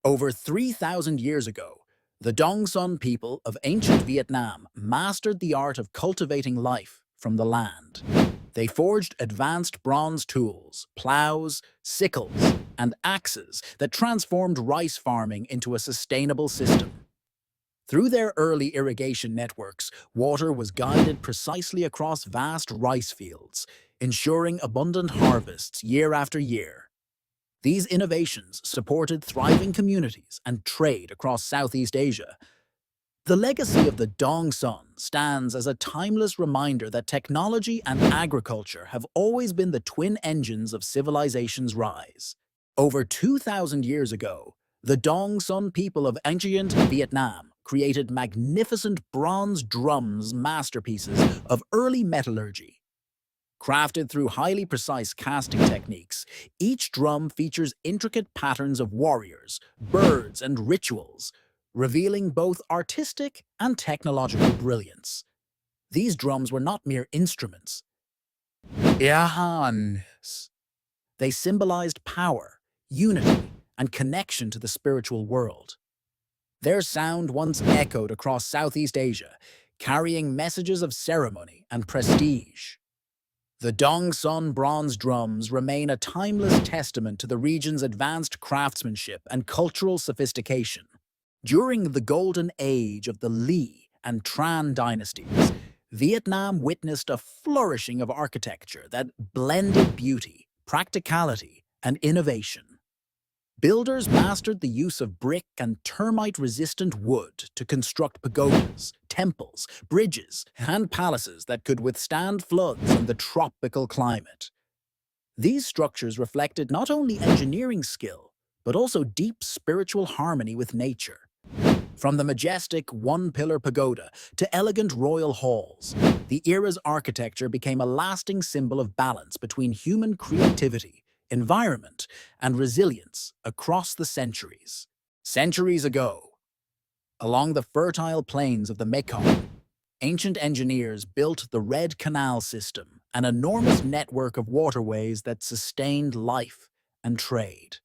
Over 3,000 years ago, the Dong Son people of ancient Vietnam mastered the art of cultivating life from the land. They forged advanced bronze tools, plows, sickles, and axes that transformed rice farming into a sustainable system. Through their early irrigation networks, water was guided precisely across vast rice fields, ensuring abundant harvests year after year. These innovations supported thriving communities and trade across Southeast Asia. The legacy of the Dong Son stands as a timeless reminder that technology and agriculture have always been the twin engines of civilization's rise. Over 2,000 years ago, the Dong Son people of ancient Vietnam created magnificent bronze drums masterpieces of early metallurgy. Crafted through highly precise casting techniques, each drum features intricate patterns of warriors, birds, and rituals, revealing both artistic and technological brilliance. These drums were not mere instruments. Yes. They symbolized power, unity, and connection to the spiritual world. Their sound once echoed across Southeast Asia, carrying messages of ceremony and prestige. The Dong Son bronze drums remain a timeless testament to the region's advanced craftsmanship and cultural sophistication. During the golden age of the Lý and Tran dynasties, Vietnam witnessed a flourishing of architecture that blended beauty, practicality, and innovation. Builders mastered the use of brick and termite-resistant wood to construct pagodas, temples, bridges, and palaces that could withstand floods and the tropical climate. These structures reflected not only engineering skill, but also deep spiritual harmony with nature. From the majestic one-pillar pagoda to elegant royal halls, the era's architecture became a lasting symbol of balance between human creativity, environment, and resilience across the centuries. Centuries ago, along the fertile plains of the Mekong, ancient engineers built the Red Canal system, an enormous network of waterways that sustained life and trade.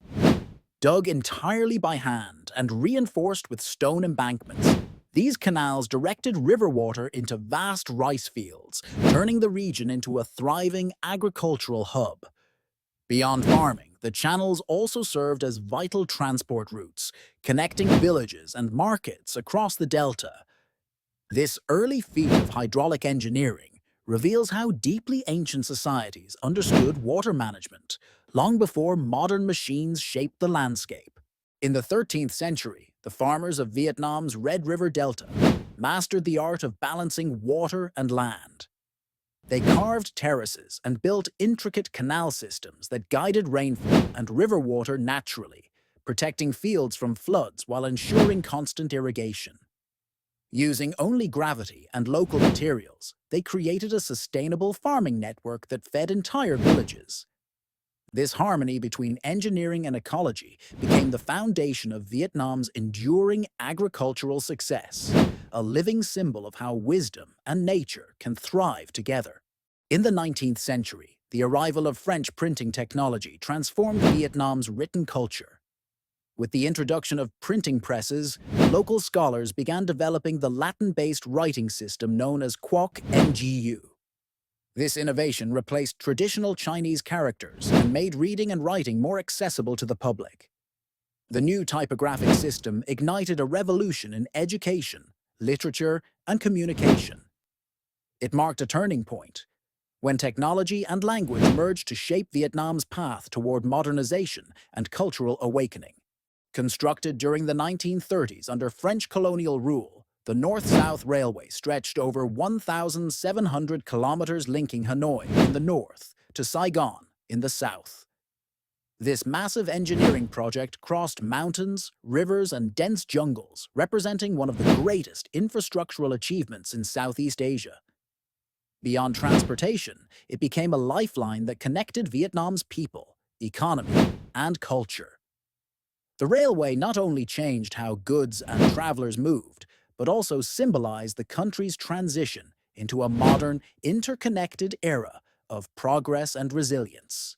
Dug entirely by hand and reinforced with stone embankments, these canals directed river water into vast rice fields, turning the region into a thriving agricultural hub. Beyond farming, the channels also served as vital transport routes, connecting villages and markets across the delta. This early feat of hydraulic engineering reveals how deeply ancient societies understood water management, long before modern machines shaped the landscape. In the 13th century, the farmers of Vietnam's Red River Delta mastered the art of balancing water and land. They carved terraces and built intricate canal systems that guided rainfall and river water naturally, protecting fields from floods while ensuring constant irrigation. Using only gravity and local materials, they created a sustainable farming network that fed entire villages. This harmony between engineering and ecology became the foundation of Vietnam's enduring agricultural success, a living symbol of how wisdom and nature can thrive together. In the 19th century, the arrival of French printing technology transformed Vietnam's written culture. With the introduction of printing presses, local scholars began developing the Latin-based writing system known as Quoc Ngu. This innovation replaced traditional Chinese characters and made reading and writing more accessible to the public. The new typographic system ignited a revolution in education, literature, and communication. It marked a turning point, when technology and language merged to shape Vietnam's path toward modernization and cultural awakening. Constructed during the 1930s under French colonial rule, the North-South Railway stretched over 1,700 kilometers linking Hanoi in the north to Saigon in the south. This massive engineering project crossed mountains, rivers, and dense jungles, representing one of the greatest infrastructural achievements in Southeast Asia. Beyond transportation, it became a lifeline that connected Vietnam's people, economy, and culture. The railway not only changed how goods and travelers moved, but also symbolized the country's transition into a modern, interconnected era of progress and resilience.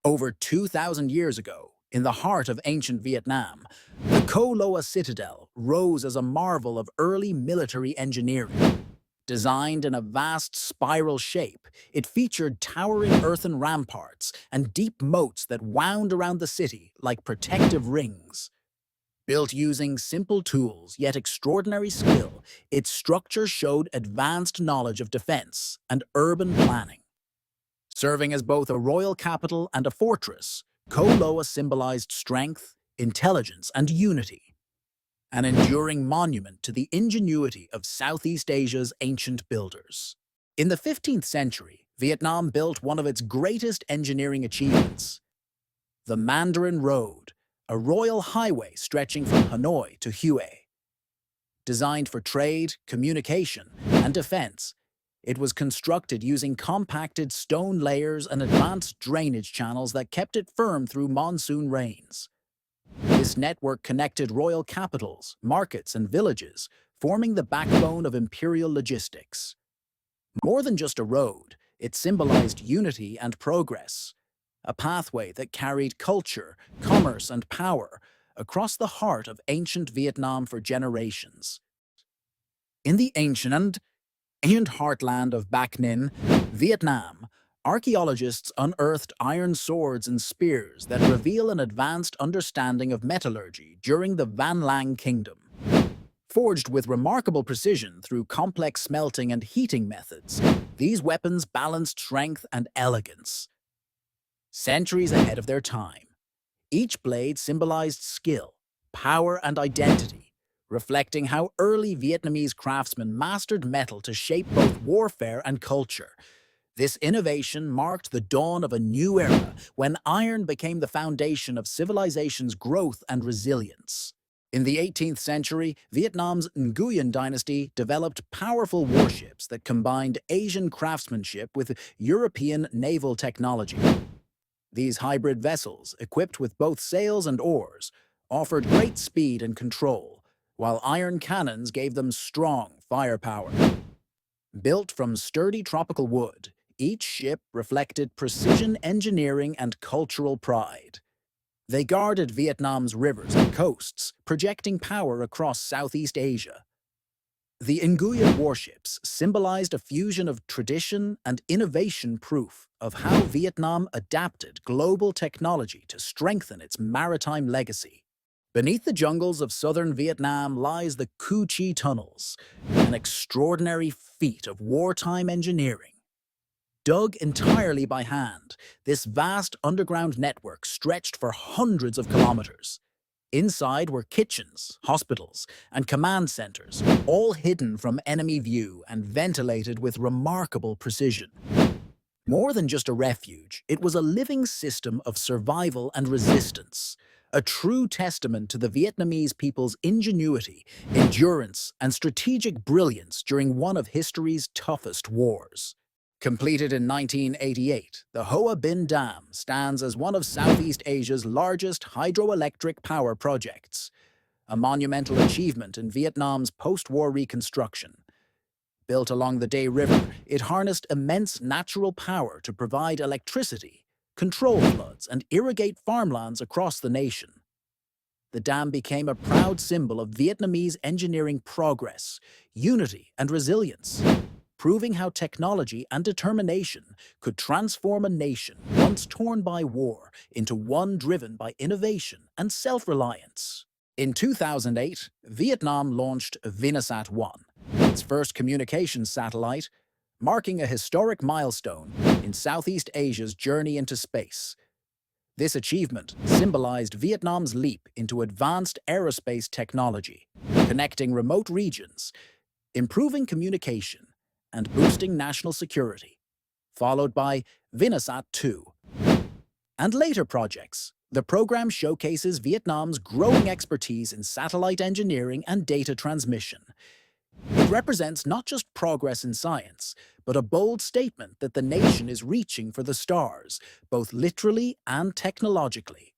Over 2,000 years ago, In the heart of ancient Vietnam, the Cổ Loa citadel rose as a marvel of early military engineering. Designed in a vast spiral shape, it featured towering earthen ramparts and deep moats that wound around the city like protective rings. Built using simple tools yet extraordinary skill, its structure showed advanced knowledge of defense and urban planning. Serving as both a royal capital and a fortress, Cổ Loa symbolized strength, intelligence, and unity, an enduring monument to the ingenuity of Southeast Asia's ancient builders. In the 15th century, Vietnam built one of its greatest engineering achievements, the Mandarin Road, a royal highway stretching from Hanoi to Hue. Designed for trade, communication, and defense, it was constructed using compacted stone layers and advanced drainage channels that kept it firm through monsoon rains. This network connected royal capitals, markets, and villages, forming the backbone of imperial logistics. More than just a road, it symbolized unity and progress, a pathway that carried culture, commerce, and power across the heart of ancient Vietnam for generations. In the ancient heartland of Bac Ninh, Vietnam, archaeologists unearthed iron swords and spears that reveal an advanced understanding of metallurgy during the Van Lang Kingdom. Forged with remarkable precision through complex smelting and heating methods, these weapons balanced strength and elegance. Centuries ahead of their time, each blade symbolized skill, power, and identity, reflecting how early Vietnamese craftsmen mastered metal to shape both warfare and culture. This innovation marked the dawn of a new era when iron became the foundation of civilization's growth and resilience. In the 18th century, Vietnam's Nguyen dynasty developed powerful warships that combined Asian craftsmanship with European naval technology. These hybrid vessels, equipped with both sails and oars, offered great speed and control, while iron cannons gave them strong firepower. Built from sturdy tropical wood, each ship reflected precision engineering and cultural pride. They guarded Vietnam's rivers and coasts, projecting power across Southeast Asia. The Nguyen warships symbolized a fusion of tradition and innovation, proof of how Vietnam adapted global technology to strengthen its maritime legacy. Beneath the jungles of southern Vietnam lies the Cu Chi Tunnels, an extraordinary feat of wartime engineering. Dug entirely by hand, this vast underground network stretched for hundreds of kilometers. Inside were kitchens, hospitals, and command centers, all hidden from enemy view and ventilated with remarkable precision. More than just a refuge, it was a living system of survival and resistance, a true testament to the Vietnamese people's ingenuity, endurance, and strategic brilliance during one of history's toughest wars. Completed in 1988, the Hòa Bình Dam stands as one of Southeast Asia's largest hydroelectric power projects, a monumental achievement in Vietnam's post-war reconstruction. Built along the Day River, it harnessed immense natural power to provide electricity, control floods, and irrigate farmlands across the nation. The dam became a proud symbol of Vietnamese engineering progress, unity, and resilience, proving how technology and determination could transform a nation once torn by war into one driven by innovation and self-reliance. In 2008, Vietnam launched VINASAT-1, its first communications satellite, marking a historic milestone in Southeast Asia's journey into space. This achievement symbolized Vietnam's leap into advanced aerospace technology, connecting remote regions, improving communication, and boosting national security, followed by VINASAT-2. And later projects, the program showcases Vietnam's growing expertise in satellite engineering and data transmission. It represents not just progress in science, but a bold statement that the nation is reaching for the stars, both literally and technologically.